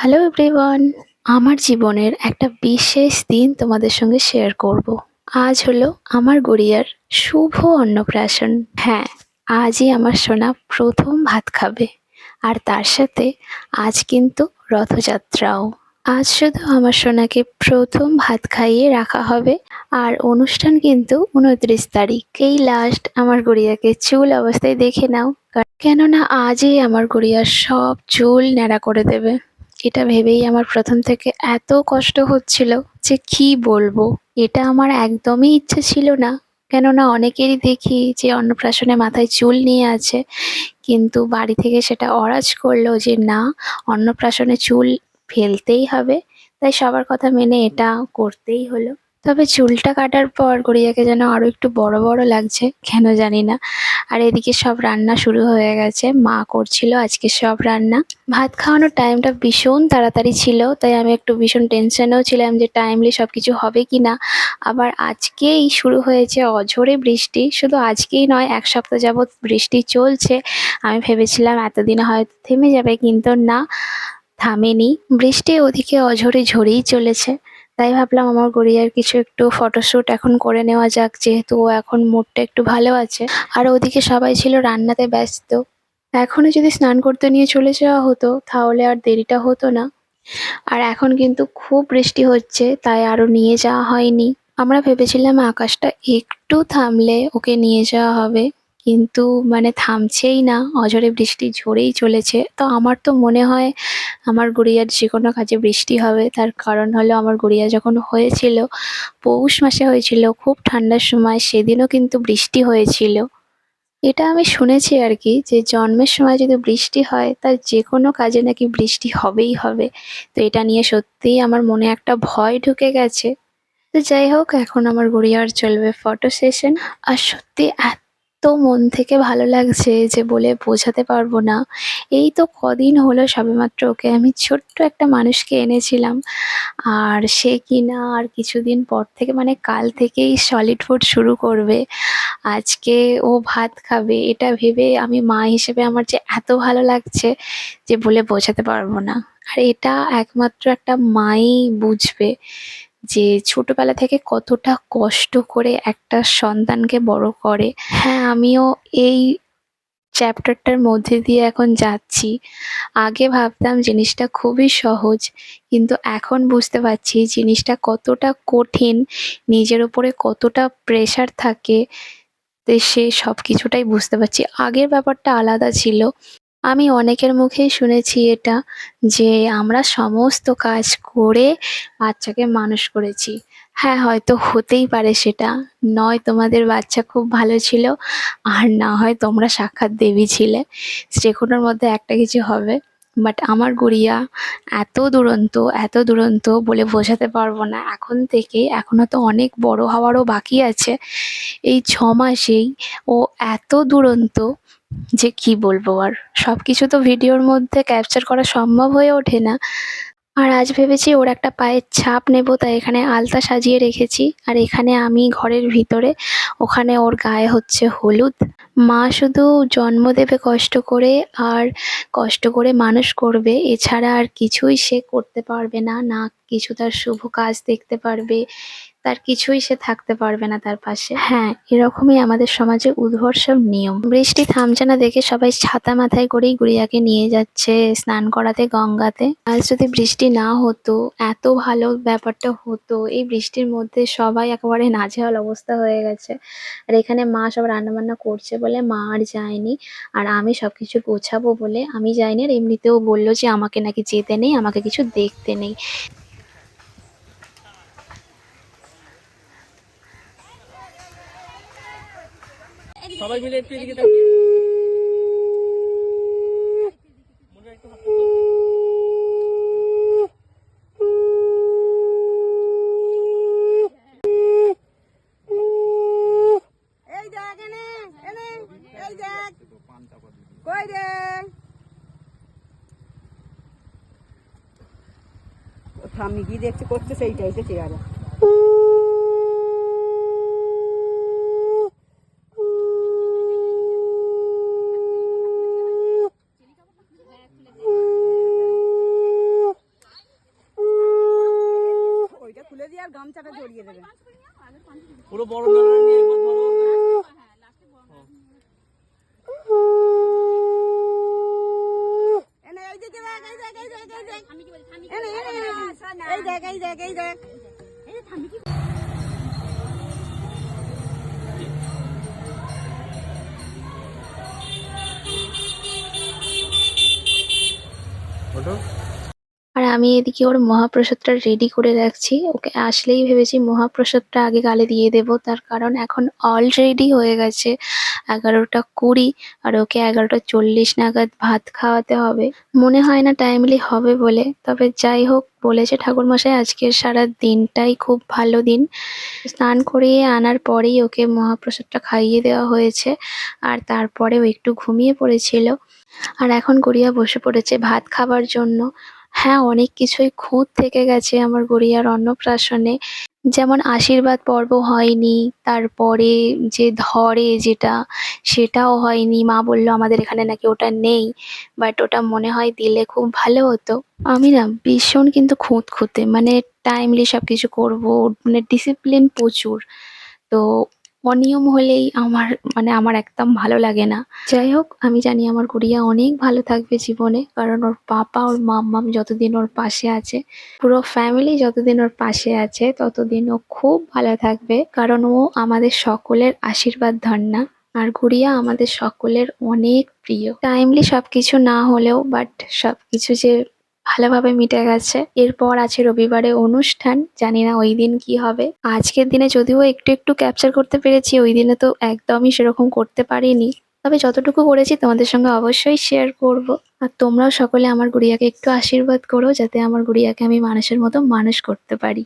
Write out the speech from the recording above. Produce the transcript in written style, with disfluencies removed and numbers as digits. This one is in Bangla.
হ্যালো এভরিওয়ান, আমার জীবনের একটা বিশেষ দিন তোমাদের সঙ্গে শেয়ার করব। আজ হলো আমার গুড়িয়ার শুভ অন্নপ্রাশন। হ্যাঁ, আজই আমার সোনা প্রথম ভাত খাবে। আর তার সাথে আজ কিন্তু রথযাত্রাও। আজ শুধু আমার সোনাকে প্রথম ভাত খাইয়ে রাখা হবে। আর অনুষ্ঠান কিন্তু 29 তারিখ। এই লাস্ট আমার গুড়িয়াকে চুল অবস্থায় দেখে নাও, কেননা আজই আমার গুড়িয়ার সব চুল ন্যাড়া করে দেবে। এটা ভেবেই আমার প্রথম থেকে এত কষ্ট হচ্ছিল যে কি বলবো। এটা আমার একদমই ইচ্ছে ছিল না, কেননা অনেকেরই দেখি যে অন্নপ্রাশনে মাথায় চুল নিয়ে আছে, কিন্তু বাড়ি থেকে সেটা অরাজ করলো যে না, অন্নপ্রাশনে চুল ফেলতেই হবে। তাই সবার কথা মেনে এটা করতেই হলো। তবে চুলটা কাটার পর গড়িয়াকে যেন আরো একটু বড় বড় লাগছে, কেন জানি না। আর এদিকে সব রান্না শুরু হয়ে গেছে, মা করছিল আজকে সব রান্না। ভাত খাওয়ানোর টাইমটা ভীষণ তাড়াতাড়ি ছিল, তাই আমি একটু ভীষণ টেনশনেও ছিলাম যে টাইমলি সব কিছু হবে কি না। আবার আজকেই শুরু হয়েছে অঝোরে বৃষ্টি, শুধু আজকেই নয়, এক সপ্তাহ যাবৎ বৃষ্টি চলছে। আমি ভেবেছিলাম এতদিনে হয়তো থেমে যাবে, কিন্তু না, থামেনি। বৃষ্টি ওদিকে অঝরে ঝরেই চলেছে। তাই ভাবলাম আমার গড়িয়ার কিছু একটু ফটোশ্যুট এখন করে নেওয়া যাক, যেহেতু ও এখন মুডটা একটু ভালো আছে। আর ওদিকে সবাই ছিল রান্নাতে ব্যস্ত। এখনই যদি স্নান করতে নিয়ে চলে যাওয়া হতো তাহলে আর দেরিটা হতো না। আর এখন কিন্তু খুব বৃষ্টি হচ্ছে, তাই আরো নিয়ে যাওয়া হয়নি। আমরা ভেবেছিলাম আকাশটা একটু থামলে ওকে নিয়ে যাওয়া হবে, কিন্তু মানে থামছেই না, অঝরে বৃষ্টি ঝরেই চলেছে। তো আমার তো মনে হয় আমার গুড়িয়ার যে কোনো কাজে বৃষ্টি হবে। তার কারণ হলো আমার গুড়িয়া যখন হয়েছিল, পৌষ মাসে হয়েছিল, খুব ঠান্ডার সময়, সেদিনও কিন্তু বৃষ্টি হয়েছিল। এটা আমি শুনেছি আর কি, যে জন্মের সময় যদি বৃষ্টি হয় তার যে কোনো কাজে নাকি বৃষ্টি হবেই হবে। তো এটা নিয়ে সত্যিই আমার মনে একটা ভয় ঢুকে গেছে। তো যাই হোক, এখন আমার গুড়িয়ার চলবে ফটো সেশন। আর সত্যি এত মন থেকে ভালো লাগছে যে বলে বোঝাতে পারবো না। এই তো কদিন হলো সবেমাত্র ওকে আমি ছোট্ট একটা মানুষকে এনেছিলাম। আর সে কিনা আর কিছুদিন পর থেকে, মানে কাল থেকেই সলিড ফুড শুরু করবে। আজকে ও ভাত খাবে, এটা ভেবে আমি মা হিসেবে আমার যে এত ভালো লাগছে যে বলে বোঝাতে পারবো না। আর এটা একমাত্র একটা মাই বুঝবে যে ছোটবেলা থেকে কতটা কষ্ট করে একটা সন্তানকে বড় করে। হ্যাঁ, আমিও এই চ্যাপ্টারটার মধ্যে দিয়ে এখন যাচ্ছি। আগে ভাবতাম জিনিসটা খুবই সহজ, কিন্তু এখন বুঝতে পারছি জিনিসটা কতটা কঠিন, নিজের উপরে কতটা প্রেশার থাকে। তো সে সব কিছুটাই বুঝতে পারছি। আগের ব্যাপারটা আলাদা ছিল। আমি অনেকের মুখেই শুনেছি এটা, যে আমরা সমস্ত কাজ করে বাচ্চাকে মানুষ করেছি। হ্যাঁ, হয়তো হতেই পারে সেটা। নয় তোমাদের বাচ্চা খুব ভালো ছিল, আর না হয় তোমরা সাক্ষাৎ দেবী ছিলে। যে কোনোর মধ্যে একটা কিছু হবে। বাট আমার গুড়িয়া এত দুরন্ত, এত দুরন্ত বলে বোঝাতে পারবো না। এখন থেকে, এখনো তো অনেক বড় হওয়ারও বাকি আছে। এই 6 মাসেই ও এত দুরন্ত যে কি বলবো আর। সবকিছু তো ভিডিওর মধ্যে ক্যাপচার করা সম্ভব হয়ে ওঠে না। আর আজ ভেবেছি ওর একটা পায়ের ছাপ নেব, তাই এখানে আলতা সাজিয়ে রেখেছি। আর এখানে আমি ঘরের ভিতরে, ওখানে ওর গায়ে হচ্ছে হলুদ। মা শুধু জন্ম দেবে কষ্ট করে, আর কষ্ট করে মানুষ করবে, এছাড়া আর কিছুই সে করতে পারবে না। না কিছু তার শুভ কাজ দেখতে পারবে, তার কিছুই সে থাকতে পারবে না তার পাশে। হ্যাঁ, এরকমই আমাদের সমাজে উদ্ভট সব নিয়ম। বৃষ্টি থামছে না দেখে সবাই ছাতা মাথায় করেই গুড়িয়াকে নিয়ে যাচ্ছে স্নান করাতে গঙ্গাতে। আজ যদি বৃষ্টি না হতো, এত ভালো ব্যাপারটা হতো। এই বৃষ্টির মধ্যে সবাই একেবারে নাজেহাল অবস্থা হয়ে গেছে। আর এখানে মা সব রান্না বান্না করছে বলে মা আর যায়নি। আর আমি সবকিছু গোছাবো বলে আমি যাইনি। আর এমনিতেও বললো যে আমাকে নাকি যেতে নেই, আমাকে কিছু দেখতে নেই। সবাই মিলে একটু এদিকে তাকিয়ে মনে একটু হাত তুলো। এই দেখ এনে এনে এই দেখ কই রে আমি কি দেখছি করছে সেইটাই তো চেয়ারে আর গামছাটা জড়িয়ে দেবে। পুরো বড় নাড়া নিয়ে একবার ধরো। এনে এই দিকে দেখ, এই দেখ, এই দেখ, এই দেখ। এনে, এনে, এনে। এই দেখ, এই দেখ, এই দেখ। আর আমি এদিকে ওর মহাপ্রসাদটা রেডি করে রাখছি। ওকে আসলেই ভেবেছি মহাপ্রসাদটা আগে গালে দিয়ে দেব, তার কারণ এখন অলরেডি হয়ে গেছে 11টা 20, আর ওকে 11টা 40 নাগাদ ভাত খাওয়াতে হবে। মনে হয় না টাইমলি হবে বলে, তবে যাই হোক, বলেছে ঠাকুরমশাই আজকের সারা দিনটাই খুব ভালো দিন। স্নান করিয়ে আনার পরেই ওকে মহাপ্রসাদটা খাইয়ে দেওয়া হয়েছে, আর তারপরে ও একটু ঘুমিয়ে পড়েছিল। আর এখন গড়িয়া বসে পড়েছে ভাত খাবার জন্য। হ্যাঁ, অনেক কিছুই খুঁত থেকে গেছে আমার গড়িয়ার অন্নপ্রাশনে। যেমন আশীর্বাদ পর্ব হয়নি, তারপরে যে ধরে যেটা, সেটাও হয়নি। মা বলল আমাদের এখানে নাকি ওটা নেই, বাট ওটা মনে হয় দিলে খুব ভালো হতো। আমি না ভীষণ কিন্তু খুঁতখুঁতে, মানে টাইমলি সবকিছু করব, মানে ডিসিপ্লিন প্রচুর। তো অনিয়ম হলেই আমার একদম ভালো লাগে না। যাই হোক, আমি জানি আমার গুড়িয়া অনেক ভালো থাকবে জীবনে, কারণ ওর পাপা ওর মাম্মাম যতদিন ওর পাশে আছে, পুরো ফ্যামিলি যতদিন ওর পাশে আছে, ততদিন ও খুব ভালো থাকবে, কারণ ও আমাদের সকলের আশীর্বাদ ধন্যা। আর গুড়িয়া আমাদের সকলের অনেক প্রিয়। টাইমলি সবকিছু না হলেও বাট সবকিছু যে ভালোভাবে মিটে গেছে। এরপর আছে রবিবারে অনুষ্ঠান, জানি না ওই দিন কি হবে। আজকের দিনে যদিও একটু একটু ক্যাপচার করতে পেরেছি, ওই দিনে তো একদমই সেরকম করতে পারিনি। তবে যতটুকু করেছি তোমাদের সঙ্গে অবশ্যই শেয়ার করব। আর তোমরাও সকলে আমার গুড়িয়াকে একটু আশীর্বাদ করো, যাতে আমার গুড়িয়াকে আমি মানুষের মতো মানুষ করতে পারি।